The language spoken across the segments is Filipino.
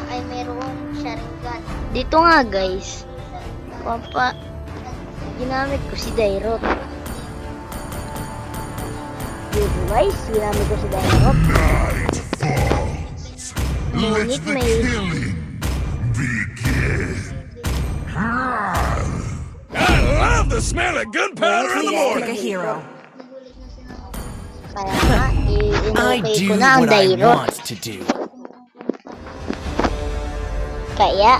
ay mayroong Sharingan. Dito nga guys. Ginamit ko si Dairot. Dito guys, ginamit ko si Dairot. Ngunit may... I love the smell of gunpowder in the morning. Kaya nga, inukay ko na ang Dairot. Kaya,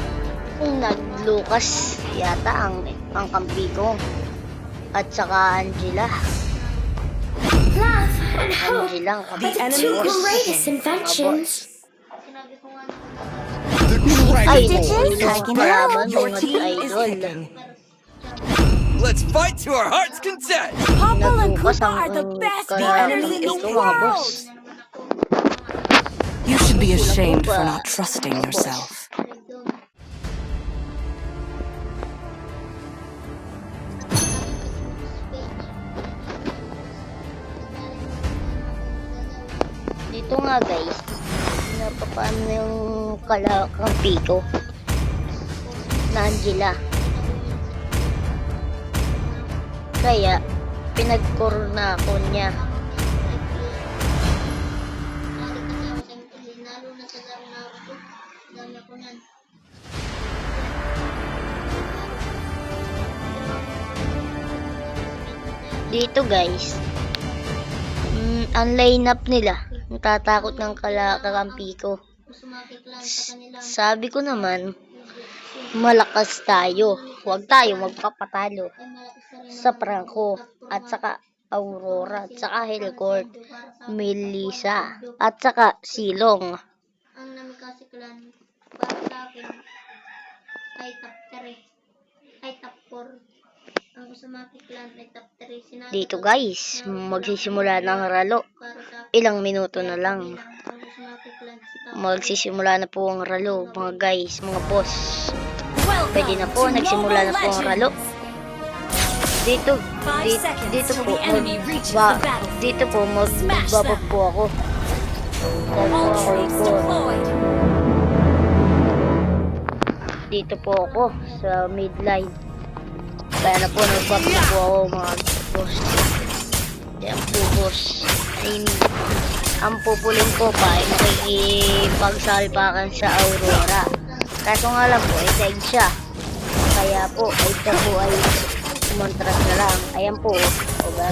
naglukas yata ang kampi ko. At saka Angela. Love and hope Angela ang kampi are the two greatest inventions. Ay, Your team is hitting. Let's fight to our heart's content. Popple and Koopa are the best. The enemy is proud. You should be ashamed for not trusting yourself. Dito nga guys, napapano yung kampi ko na Angela. Kaya, pinag-corona ako niya. Dito guys, ang line-up nila, natatakot ng kakampi ko. Sabi ko naman, malakas tayo. Huwag tayo magpapatalo sa Franco at saka Aurora at saka Helcourt, Melissa at saka Silong. Ang Namikaze Clan para sa akin ay top 3, ay top 4. Ang Uzumaki Clan ay top 3. Sinabi Dito ko, guys, magsisimula ng ralo. para sa akin, Ilang minuto na lang. ang Uzumaki Clan si top. Magsisimula na po ang ralo, mga guys, mga boss. Pwede na Welcome po, to nagsimula na po ang Mobile ralo. Legends. Dito, 5 seconds dito till po, the enemy reaches the battlefield. dito po, Smash magbabag them. po ako. Dahil po All ako troops po, deployed. dito po ako sa midline. Kaya na po, nagbabag po ako mga boss. Yan po boss. Ang pupuling ko pa ay makikipagsalpakan sa Aurora. Kaso nga lang po, ay siya. Kaya po, ay siya po ay kumantras na lang. Ayan po.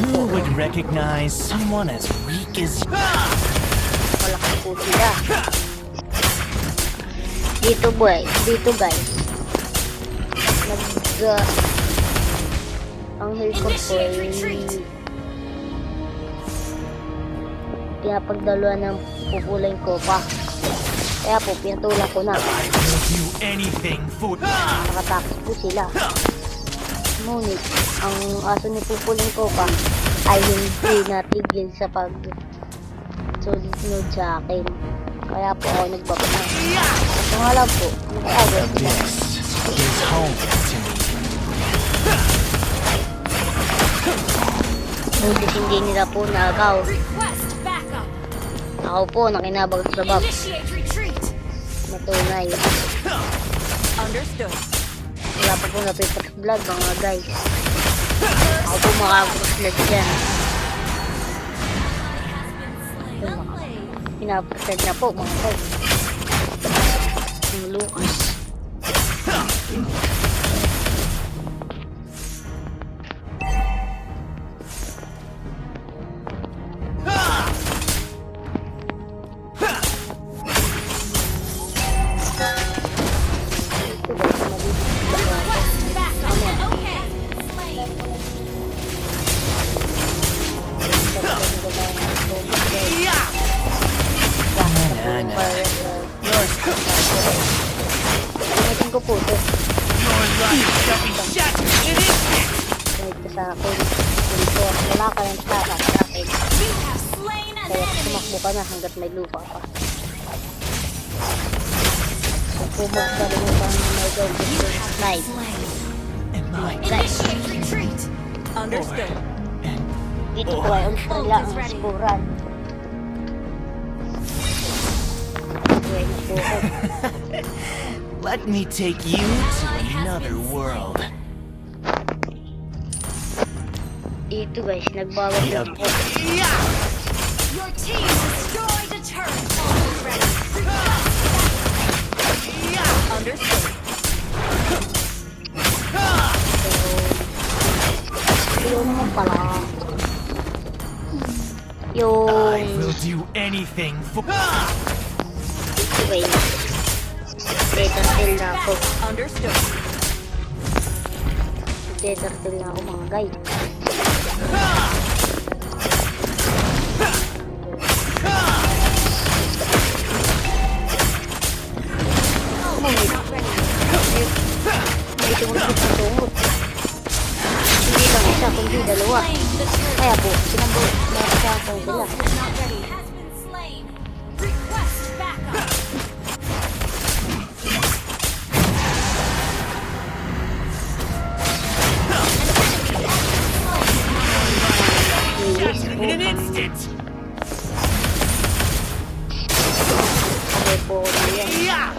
Who would recognize someone as weak as you? Malakas po sila. Dito boy, dito guys. Ang helicopter po ay pinapagdalawa ng pupuling ko pa. Kaya po, pinatulang ko na. I'll do anything for Nakatakas po sila. Ngunit, ang aso ni pupuling ko pa ay hindi natigil sa pag-sunod sa akin. Kaya po ako nagbabana. Ito nga lang po, nag-agos sila. This is home to me. Ngunit hindi nila po naagaw. Request backup. Ako po, nakinabag sa bab. Initiate retreat. Matunay. Understood. Wala pa po napipat-vlog mga guys. Ako po makakaslat dyan. Pinaprotect na po mga guys. Yung Lucas. Request backup. Okay. Gamitin ko po ito. Your life shall be shattered in instant. Gamit ko sa akin. Dito, wala ka yung tara sa akin. You have slain an Kaya enemy. tumakbo ka na hanggat may lupa pa. Pumag ka rin yung may gold. Snipe. And my Initiate retreat. Understood. Dito po ay ultra ang sikuran. Okay. po ako. Let me take you to another world. Dito guys, nagbawat lang po. Your team destroyed a turret already. Understood. Yun naman pala. I Yung... will do anything for. Dito guys. Tetartil na ako. Understood. Tetartil na ako mga guys. May tungkol sa tungkol. Hindi lang isa, kundi dalawa. Kaya po, sinambot na sa akin sila. Not ready. Has been slain. Request backup. Yes po. In an instant. Okay po, yan. Yeah.